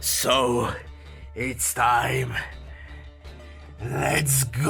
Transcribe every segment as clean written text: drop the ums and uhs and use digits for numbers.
So, it's time. Let's go!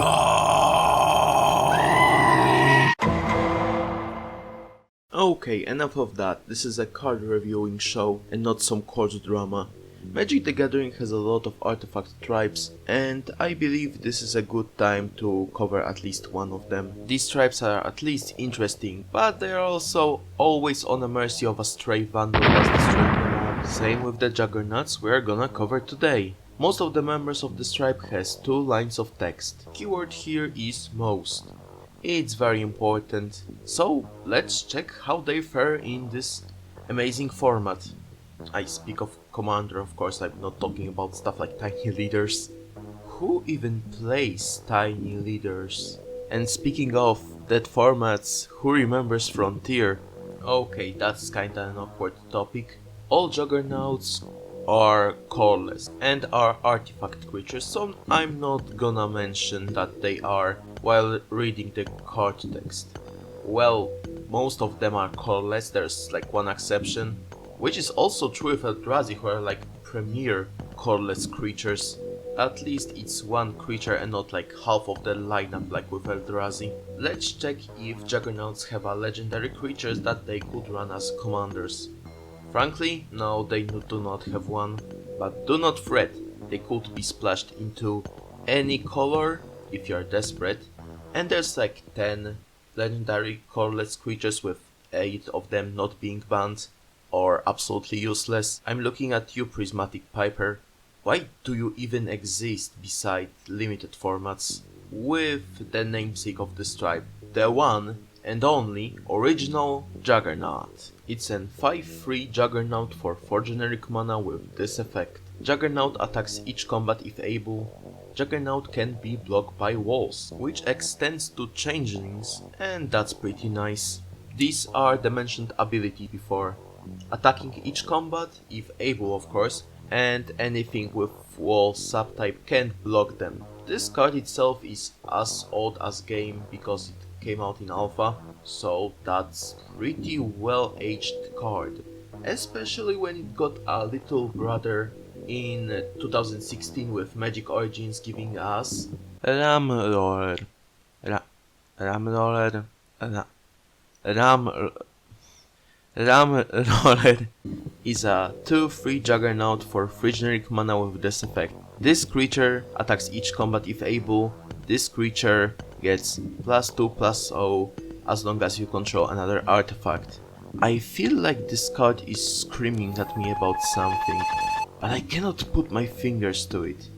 Okay, enough of that. This is a card reviewing show and not some court drama. Magic the Gathering has a lot of artifact tribes, and I believe this is a good time to cover at least one of them. These tribes are at least interesting, but they are also always on the mercy of a stray vandal as destroying them all. Same with the Juggernauts we are gonna cover today. Most of the members of this tribe has 2 lines of text. Keyword here is most. It's very important, so let's check how they fare in this amazing format. I speak of Commander, of course, I'm not talking about stuff like Tiny Leaders. Who even plays Tiny Leaders? And speaking of that formats, who remembers Frontier? Okay, that's kinda an awkward topic. All Juggernauts are colorless and are artifact creatures, so I'm not gonna mention that they are while reading the card text. Well, most of them are colorless, there's like one exception, which is also true with Eldrazi, who are like premier colorless creatures. At least it's one creature and not like half of the lineup like with Eldrazi. Let's check if Juggernauts have a legendary creatures that they could run as commanders. Frankly, no, they do not have one, but do not fret, they could be splashed into any color if you are desperate, and there's like 10 legendary colorless creatures with 8 of them not being banned or absolutely useless. I'm looking at you, Prismatic Piper. Why do you even exist beside limited formats? With the namesake of this tribe, the one and only original Juggernaut. It's an 5/3 Juggernaut for 4 generic mana with this effect. Juggernaut attacks each combat if able. Juggernaut can be blocked by walls, which extends to changelings, and that's pretty nice. These are the mentioned ability before. Attacking each combat, if able of course, and anything with wall subtype can block them. This card itself is as old as game because it came out in alpha, so that's pretty well aged card. Especially when it got a little brother in 2016 with Magic Origins giving us Ramroller. Ramroller. Ramroller is a 2/3 Juggernaut for 3 generic mana with this effect. This creature attacks each combat if able. This creature gets +2/+0 as long as you control another artifact. I feel like this card is screaming at me about something, but I cannot put my fingers to it.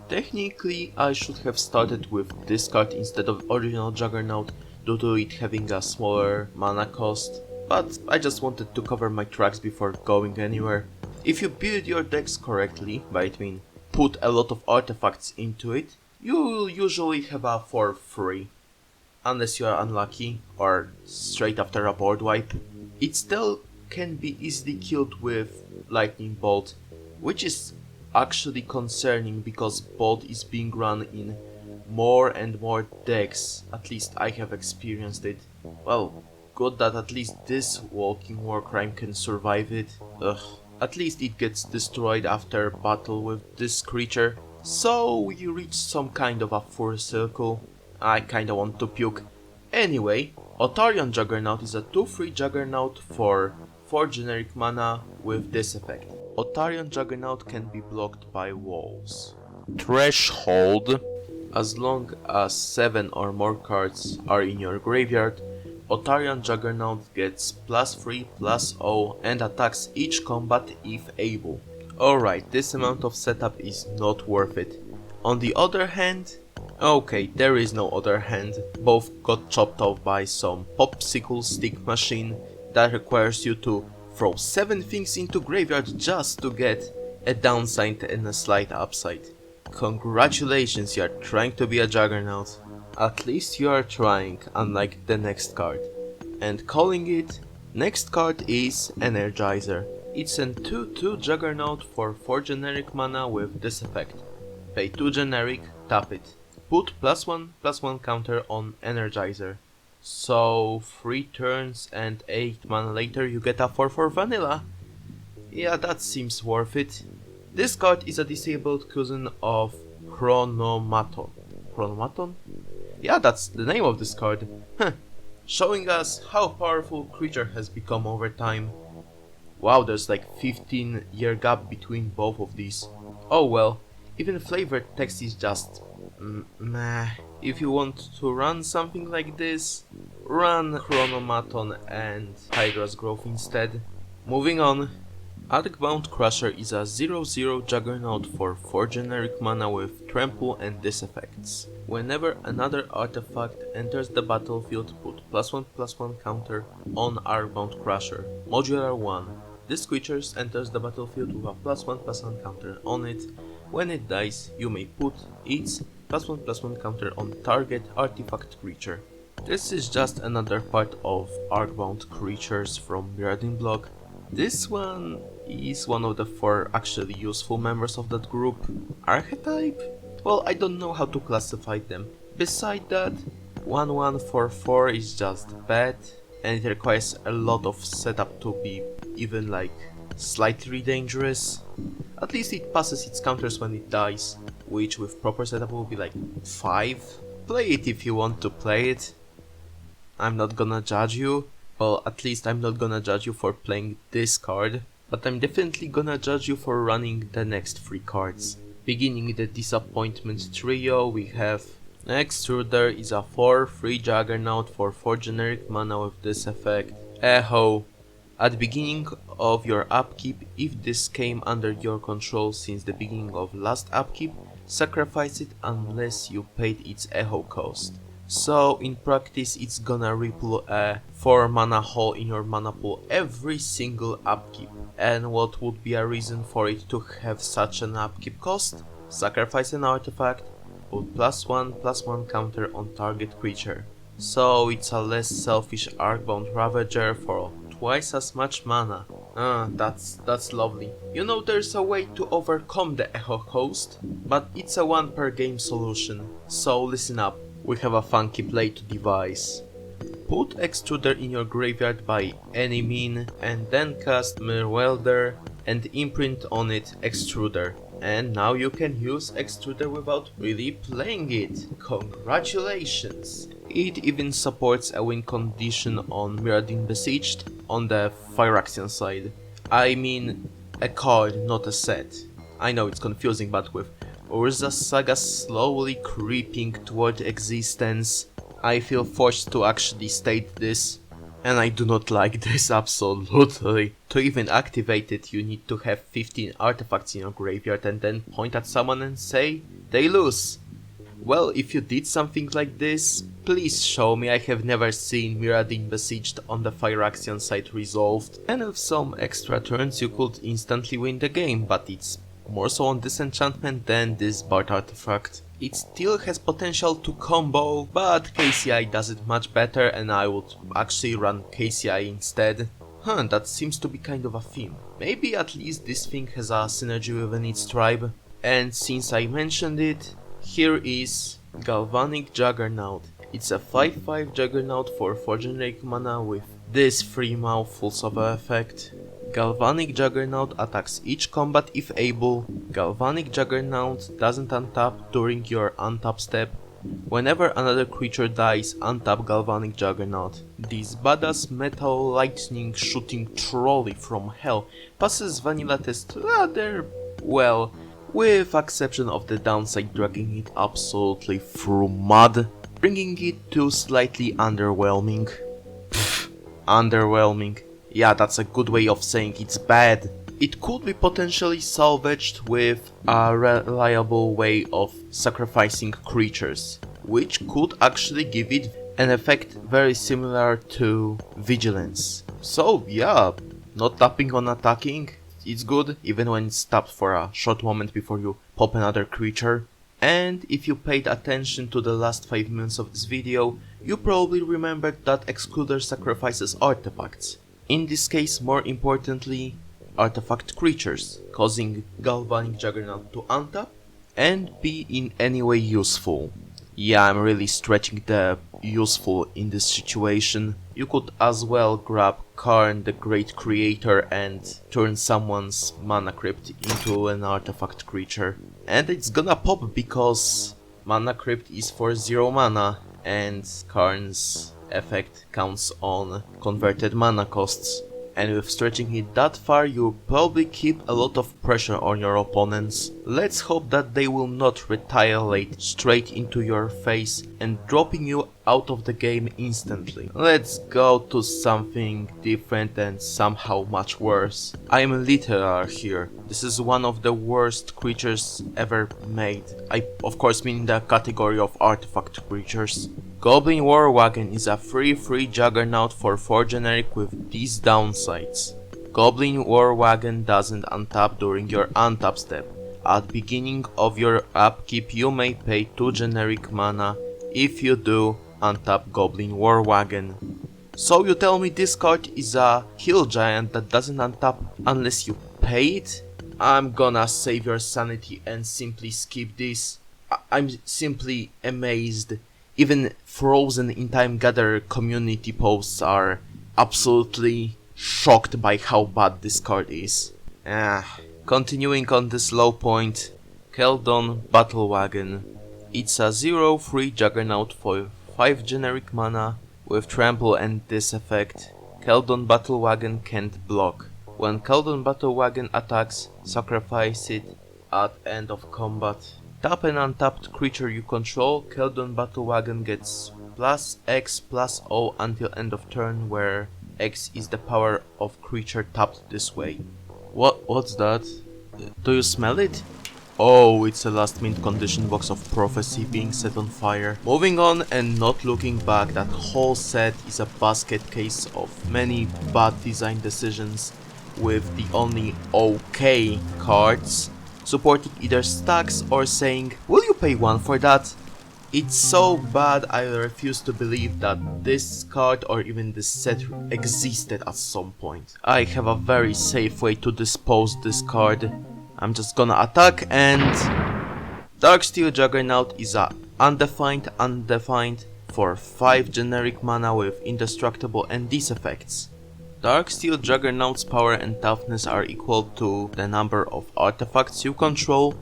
Technically, I should have started with this card instead of original Juggernaut due to it having a smaller mana cost, but I just wanted to cover my tracks before going anywhere. If you build your decks correctly, by it mean put a lot of artifacts into it, you will usually have a 4/3. Unless you are unlucky or straight after a board wipe. It still can be easily killed with Lightning Bolt, which is actually concerning because Bolt is being run in more and more decks, at least I have experienced it. Well, good that at least this walking war crime can survive it. Ugh. At least it gets destroyed after battle with this creature, so we reach some kind of a full circle. I kinda want to puke. Anyway, Otarian Juggernaut is a 2/3 Juggernaut for 4 generic mana with this effect. Otarian Juggernaut can be blocked by walls. Threshold. As long as 7 or more cards are in your graveyard, Otarian Juggernaut gets +3/+0 and attacks each combat if able. Alright, this amount of setup is not worth it. On the other hand, okay, there is no other hand, both got chopped off by some popsicle stick machine that requires you to throw 7 things into graveyard just to get a downside and a slight upside. Congratulations, you are trying to be a Juggernaut. At least you are trying, unlike the next card. And calling it, next card is Energizer. It's a 2/2 Juggernaut for 4 generic mana with this effect. Pay 2 generic, tap it. Put +1/+1 counter on Energizer. So 3 turns and 8 mana later you get a 4/4 vanilla. Yeah, that seems worth it. This card is a disabled cousin of Chronomaton. Chronomaton? Yeah, that's the name of this card. Huh. Showing us how powerful creature has become over time. Wow, there's like 15-year gap between both of these. Oh well, even flavored text is just meh. If you want to run something like this, run Chronomaton and Hydra's Growth instead. Moving on. Arcbound Crusher is a 0/0 Juggernaut for 4 generic mana with Trample and this effects. Whenever another artifact enters the battlefield, put +1/+1 counter on Arcbound Crusher. Modular 1. This creature enters the battlefield with a +1/+1 counter on it. When it dies, you may put its +1/+1 counter on target artifact creature. This is just another part of Arcbound creatures from Mirrodin block. This one is one of the 4 actually useful members of that group. Archetype? Well, I don't know how to classify them. Beside that, 1/1/4/4 is just bad, and it requires a lot of setup to be even like slightly dangerous. At least it passes its counters when it dies, which with proper setup will be like 5. Play it if you want to play it. I'm not gonna judge you. Well, at least I'm not gonna judge you for playing this card, but I'm definitely gonna judge you for running the next 3 cards. Beginning the Disappointment trio, we have Extruder is a 4/3 Juggernaut for 4 generic mana with this effect. Eho. At the beginning of your upkeep, if this came under your control since the beginning of last upkeep, sacrifice it unless you paid its Eho cost. So in practice it's gonna ripple a 4 mana hole in your mana pool every single upkeep. And what would be a reason for it to have such an upkeep cost? Sacrifice an artifact, put +1/+1 counter on target creature. So it's a less selfish Arcbound Ravager for twice as much mana. That's lovely. You know, there's a way to overcome the Echo cost, but it's a 1 per game solution. So listen up. We have a funky play to devise. Put Extruder in your graveyard by any mean, and then cast Mirror Welder and imprint on it Extruder. And now you can use Extruder without really playing it. Congratulations! It even supports a win condition on Mirrodin Besieged on the Phyrexian side. I mean, a card, not a set. I know it's confusing, but with Urza Saga slowly creeping toward existence, I feel forced to actually state this. And I do not like this absolutely. To even activate it, you need to have 15 artifacts in your graveyard and then point at someone and say, they lose. Well, if you did something like this, please show me. I have never seen Mirrodin Besieged on the Phyrexian side resolved. And with some extra turns you could instantly win the game, but it's more so on Disenchantment than this Bard artifact. It still has potential to combo, but KCI does it much better and I would actually run KCI instead. That seems to be kind of a theme. Maybe at least this thing has a synergy within its tribe. And since I mentioned it, here is Galvanic Juggernaut. It's a 5/5 Juggernaut for 4 generic mana with this 3 mouthfuls of effect. Galvanic Juggernaut attacks each combat if able. Galvanic Juggernaut doesn't untap during your untap step. Whenever another creature dies, untap Galvanic Juggernaut. This badass metal lightning shooting trolley from hell passes vanilla test rather well, with exception of the downside dragging it absolutely through mud, bringing it to slightly underwhelming. Underwhelming. Yeah, that's a good way of saying it's bad. It could be potentially salvaged with a reliable way of sacrificing creatures, which could actually give it an effect very similar to Vigilance. So yeah, not tapping on attacking, it's good even when it's tapped for a short moment before you pop another creature. And if you paid attention to the last 5 minutes of this video, you probably remembered that Excluder sacrifices artifacts. In this case, more importantly, artifact creatures, causing Galvanic Juggernaut to untap and be in any way useful. Yeah, I'm really stretching the useful in this situation. You could as well grab Karn, the Great Creator, and turn someone's Mana Crypt into an artifact creature. And it's gonna pop because Mana Crypt is for 0 mana, and Karn's effect counts on converted mana costs. And with stretching it that far, you'll probably keep a lot of pressure on your opponents. Let's hope that they will not retaliate straight into your face and dropping you out of the game instantly. Let's go to something different and somehow much worse. I'm literal here. This is one of the worst creatures ever made. I of course mean the category of artifact creatures. Goblin War Wagon is a free Juggernaut for 4 generic with these downsides. Goblin War Wagon doesn't untap during your untap step. At beginning of your upkeep you may pay 2 generic mana. If you do, untap Goblin War Wagon. So you tell me this card is a hill giant that doesn't untap unless you pay it? I'm gonna save your sanity and simply skip this. I'm simply amazed. Even Frozen in Time Gatherer community posts are absolutely shocked by how bad this card is. Continuing on this low point, Keldon Battle Wagon. It's a 0/3 Juggernaut for 5 generic mana with trample and this effect. Keldon Battle Wagon can't block. When Keldon Battle Wagon attacks, sacrifice it at end of combat. Tap an untapped creature you control, Keldon Battle Wagon gets +X+O until end of turn, where X is the power of creature tapped this way. What's that? Do you smell it? Oh, it's a last mint condition box of Prophecy being set on fire. Moving on and not looking back, that whole set is a basket case of many bad design decisions, with the only okay cards supporting either stacks or saying, "Will you pay 1 for that?" It's so bad I refuse to believe that this card or even this set existed at some point. I have a very safe way to dispose this card. I'm just gonna attack and... Darksteel Juggernaut is a undefined for 5 generic mana with indestructible and these effects. Darksteel Juggernaut's power and toughness are equal to the number of artifacts you control.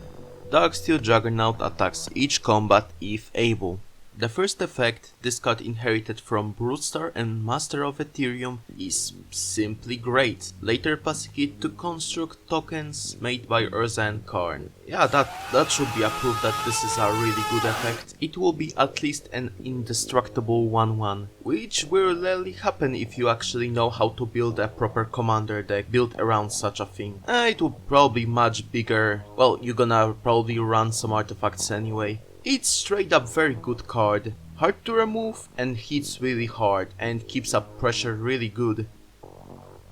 Darksteel Juggernaut attacks each combat if able. The first effect, this card inherited from Broodstar and Master of Ethereum, is simply great. Later passing it to construct tokens made by Urza and Karn. Yeah, that should be a proof that this is a really good effect. It will be at least an indestructible 1/1, which will rarely happen if you actually know how to build a proper commander deck built around such a thing. It will probably be much bigger. Well, you're gonna probably run some artifacts anyway. It's straight up very good card, hard to remove and hits really hard and keeps up pressure really good.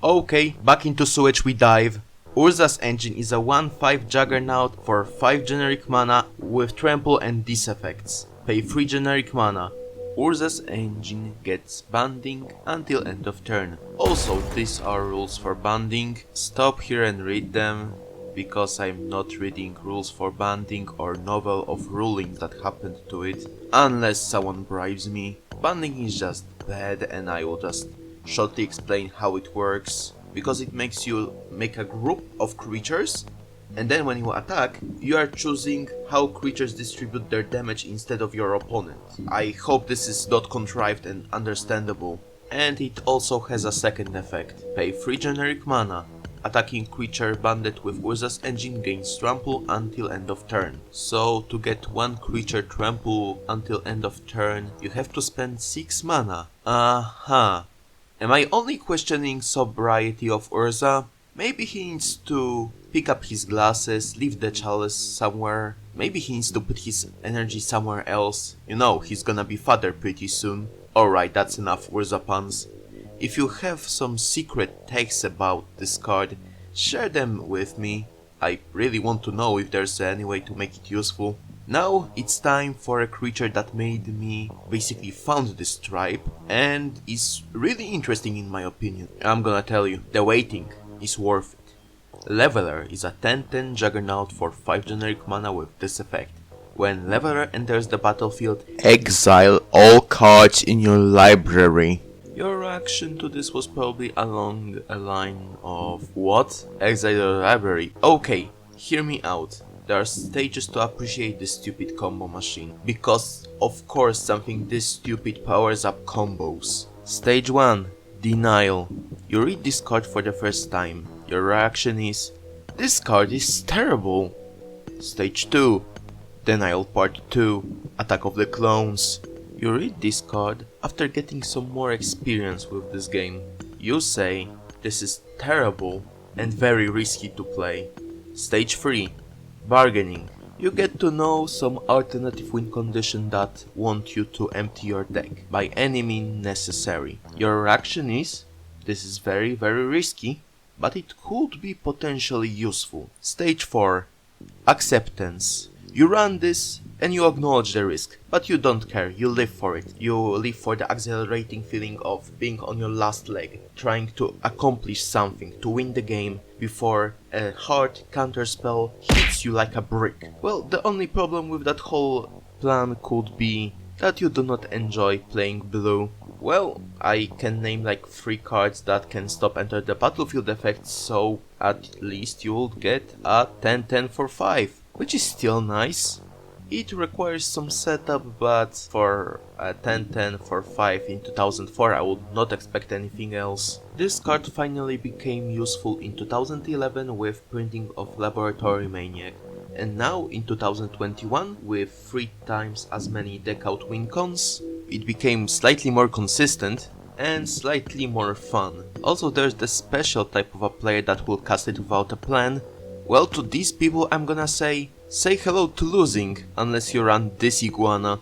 Okay, back into sewage we dive. Urza's Engine is a 1/5 Juggernaut for 5 generic mana with trample and these effects. Pay 3 generic mana. Urza's Engine gets banding until end of turn. Also, these are rules for banding. Stop here and read them, because I'm not reading rules for banding or novel of rulings that happened to it, unless someone bribes me. Banding is just bad and I will just shortly explain how it works, because it makes you make a group of creatures, and then when you attack, you are choosing how creatures distribute their damage instead of your opponent. I hope this is not contrived and understandable. And it also has a second effect. Pay 3 generic mana. Attacking creature banded with Urza's Engine gains trample until end of turn. So to get 1 creature trample until end of turn, you have to spend 6 mana. Am I only questioning sobriety of Urza? Maybe he needs to pick up his glasses, leave the chalice somewhere. Maybe he needs to put his energy somewhere else. You know, he's gonna be father pretty soon. Alright, that's enough Urza puns. If you have some secret takes about this card, share them with me. I really want to know if there's any way to make it useful. Now it's time for a creature that made me basically found this tribe and is really interesting in my opinion. I'm gonna tell you, the waiting is worth it. Leveler is a 10/10 Juggernaut for 5 generic mana with this effect. When Leveler enters the battlefield, exile all cards in your library. Your reaction to this was probably along a line of, what? Exile your library? Okay, hear me out. There are stages to appreciate this stupid combo machine, because of course something this stupid powers up combos. Stage 1. Denial. You read this card for the first time. Your reaction is, this card is terrible. Stage 2. Denial Part 2. Attack of the Clones. You read this card after getting some more experience with this game. You say, this is terrible and very risky to play. Stage 3. Bargaining. You get to know some alternative win condition that want you to empty your deck by any means necessary. Your reaction is, this is very risky, but it could be potentially useful. Stage 4. Acceptance. You run this and you acknowledge the risk, but you don't care, you live for it. You live for the exhilarating feeling of being on your last leg, trying to accomplish something, to win the game before a hard counterspell hits you like a brick. Well, the only problem with that whole plan could be that you do not enjoy playing blue. Well, I can name like 3 cards that can stop enter the battlefield effect, so at least you'll get a 10-10 for 5, which is still nice. It requires some setup, but for a 10-10 for 5 in 2004 I would not expect anything else. This card finally became useful in 2011 with printing of Laboratory Maniac, and now in 2021 with 3 times as many deckout win cons, it became slightly more consistent and slightly more fun. Also, there's the special type of a player that will cast it without a plan. Well, to these people I'm gonna say hello to losing, unless you run this iguana.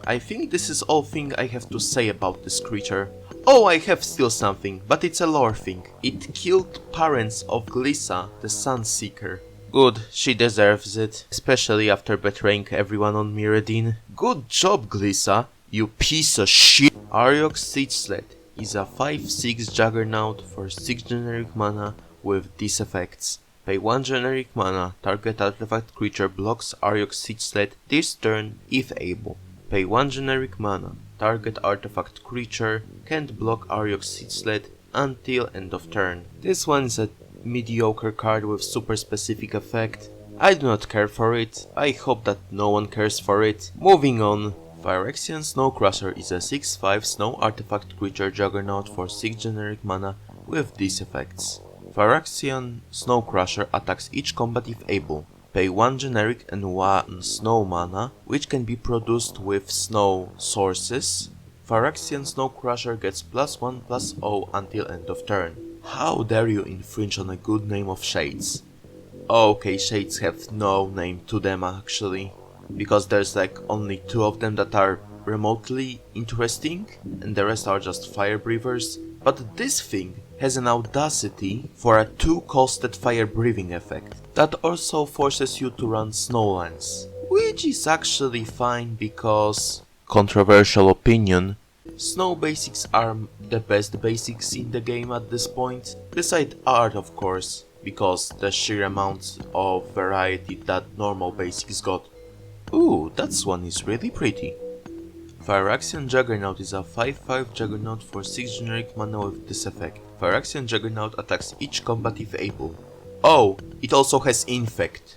I think this is all thing I have to say about this creature. Oh, I have still something, but it's a lore thing. It killed parents of Glissa, the Sunseeker. Good, she deserves it, especially after betraying everyone on Mirrodin. Good job, Glissa, you piece of shit! Ariok Siege is a 5/6 Juggernaut for 6 generic mana with these effects. Pay 1 generic mana, target artifact creature blocks Ariok Siege this turn if able. Pay 1 generic mana, target artifact creature can't block Ariok Siege until end of turn. This one is a mediocre card with super specific effect. I do not care for it, I hope that no one cares for it. Moving on. Phyrexian Snowcrusher is a 6/5 snow artifact creature juggernaut for 6 generic mana with these effects. Phyrexian Snowcrusher attacks each combat if able. Pay 1 generic and 1 snow mana, which can be produced with snow sources. Phyrexian Snowcrusher gets +1/+0 until end of turn. How dare you infringe on a good name of Shades? Okay, Shades have no name to them actually, because there's like only 2 of them that are remotely interesting, and the rest are just fire breathers. But this thing has an audacity for a 2-costed fire breathing effect that also forces you to run Snowlands, which is actually fine because, controversial opinion, snow basics are the best basics in the game at this point, beside art of course, because the sheer amount of variety that normal basics got. Ooh, that one is really pretty. Phyrexian Juggernaut is a 5/5 Juggernaut for 6 generic mana with this effect. Phyrexian Juggernaut attacks each combat if able. Oh, it also has Infect.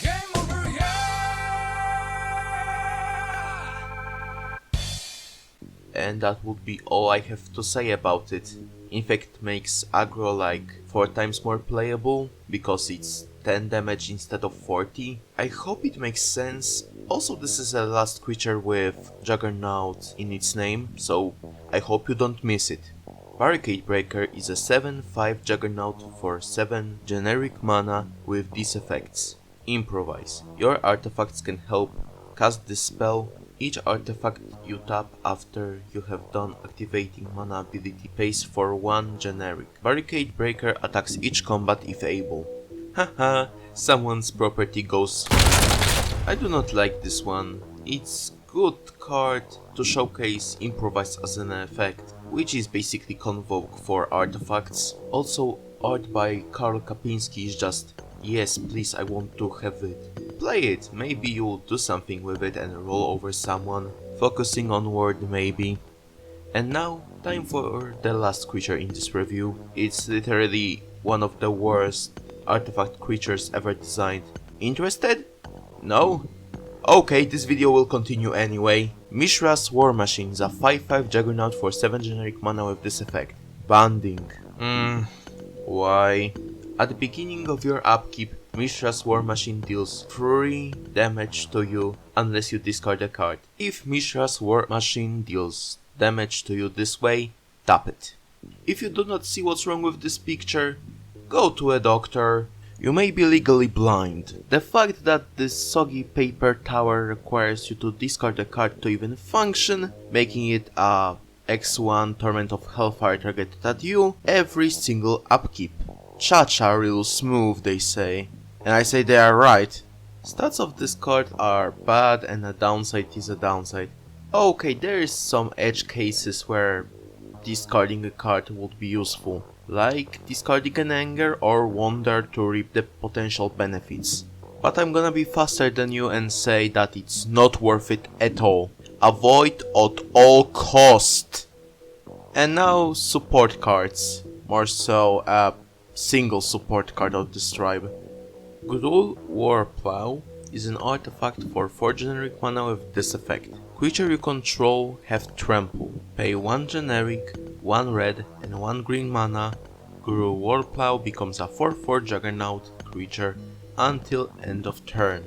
Game over, yeah! And that would be all I have to say about it. Infect makes aggro like 4 times more playable, because it's 10 damage instead of 40. I hope it makes sense. Also, this is a last creature with Juggernaut in its name, so I hope you don't miss it. Barricade Breaker is a 7/5 Juggernaut for 7 generic mana with these effects. Improvise. Your artifacts can help cast this spell. Each artifact you tap after you have done activating mana ability pays for 1 generic. Barricade Breaker attacks each combat if able. Haha, someone's property goes. I do not like this one. It's good card to showcase Improvise as an effect, which is basically Convoke for artifacts. Also, art by Karl Kapinski is just Yes, please, I want to have it. Play it, maybe you'll do something with it and roll over someone. Focusing onward, maybe. And now, time for the last creature in this review. It's literally one of the worst artifact creatures ever designed. Interested? No? Okay, this video will continue anyway. Mishra's War Machine is a 5/5 Juggernaut for 7 generic mana with this effect. Banding. Why? At the beginning of your upkeep, Mishra's War Machine deals 3 damage to you unless you discard a card. If Mishra's War Machine deals damage to you this way, tap it. If you do not see what's wrong with this picture, go to a doctor. You may be legally blind. The fact that this soggy paper tower requires you to discard a card to even function, making it a X1 Torment of Hellfire targeted at you every single upkeep. Cha-cha real smooth, they say. And I say they are right. Stats of this card are bad and a downside is a downside. Okay, there is some edge cases where discarding a card would be useful, like discarding an Anger or Wonder to reap the potential benefits. But I'm gonna be faster than you and say that it's not worth it at all. Avoid at all cost. And now support cards, more so a single support card of this tribe. Gruul Warplow is an artifact for 4 generic mana with this effect. Creature you control have trample. Pay 1 generic, 1 red and 1 green mana. Gruul Warplow becomes a 4/4 Juggernaut creature until end of turn.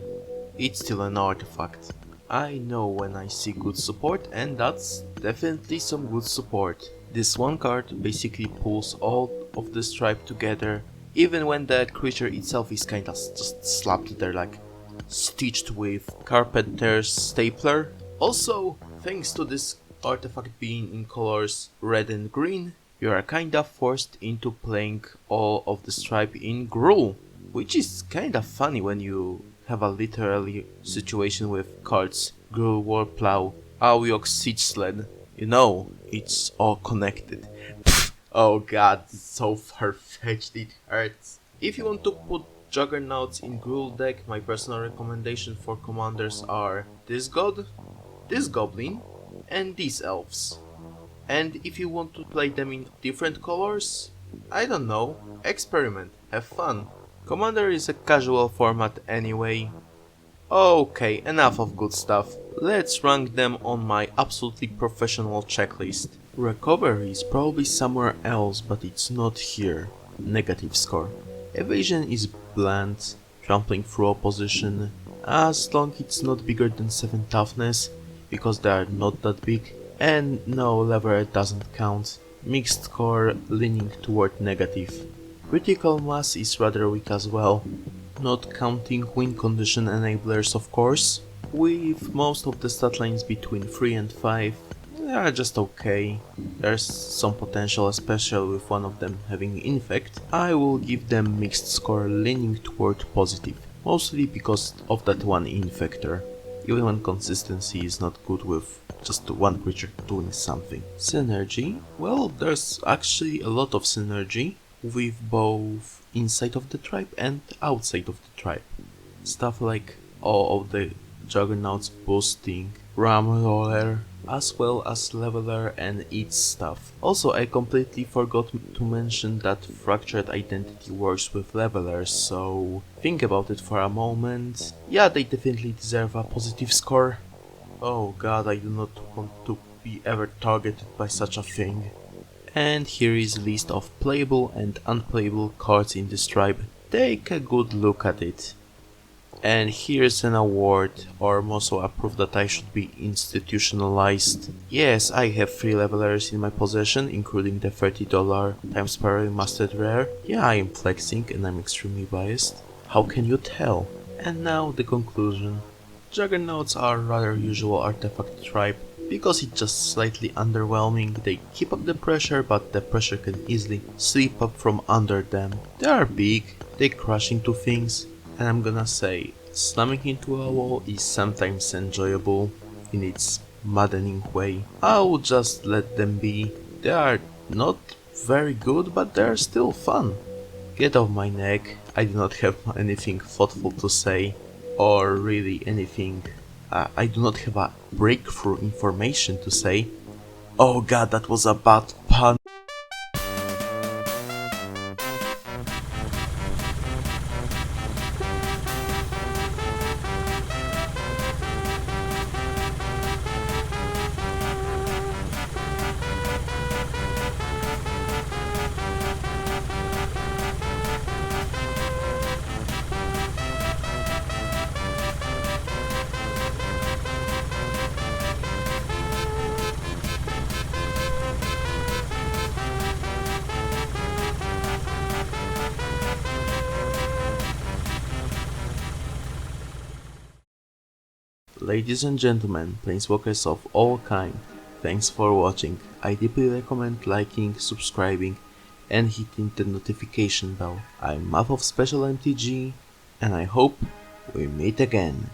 It's still an artifact. I know when I see good support, and that's definitely some good support. This one card basically pulls all of this tribe together, even when the creature itself is kinda just slapped there like stitched with Carpenter's stapler. Also, thanks to this artifact being in colors red and green, you are kinda forced into playing all of the tribe in Gruul, which is kinda funny when you have a literally situation with cards Gruul Warplow, Aoyok Siege Sled. You know, it's all connected. Oh god, it's so far-fetched, it hurts. If you want to put Juggernauts in Gruul deck, my personal recommendation for commanders are this god, this goblin, and these elves. And if you want to play them in different colors, I don't know, experiment, have fun. Commander is a casual format anyway. Okay, enough of good stuff. Let's rank them on my absolutely professional checklist. Recovery is probably somewhere else, but it's not here. Negative score. Evasion is bland, trampling through opposition, as long it's not bigger than 7 toughness, because they are not that big, and no, lever doesn't count. Mixed score leaning toward negative. Critical mass is rather weak as well, not counting win condition enablers of course. With most of the stat lines between 3 and 5, they are just okay. There's some potential, especially with one of them having infect. I will give them mixed score leaning toward positive, mostly because of that one infector, even when consistency is not good with just one creature doing something. Synergy? Well, there's actually a lot of synergy with both inside of the tribe and outside of the tribe. Stuff like all of the Juggernauts boosting, Ram Roller, as well as Leveler and its stuff. Also, I completely forgot to mention that Fractured Identity works with Levelers, so think about it for a moment. Yeah, they definitely deserve a positive score. Oh god, I do not want to be ever targeted by such a thing. And here is a list of playable and unplayable cards in this tribe. Take a good look at it. And here's an award, or more so a proof that I should be institutionalized. Yes, I have 3 levelers in my possession, including the $30 times per mastered rare. Yeah, I am flexing and I'm extremely biased. How can you tell? And now the conclusion. Juggernauts are rather usual artifact tribe, because it's just slightly underwhelming. They keep up the pressure, but the pressure can easily slip up from under them. They are big, they crash into things, and I'm gonna say, slamming into a wall is sometimes enjoyable in its maddening way. I will just let them be. They are not very good, but they are still fun. Get off my neck, I do not have anything thoughtful to say, or really anything. I do not have a breakthrough information to say. Oh god, that was a bad pun. Ladies and gentlemen, planeswalkers of all kind, thanks for watching. I deeply recommend liking, subscribing, and hitting the notification bell. I'm Math of Special MTG, and I hope we meet again.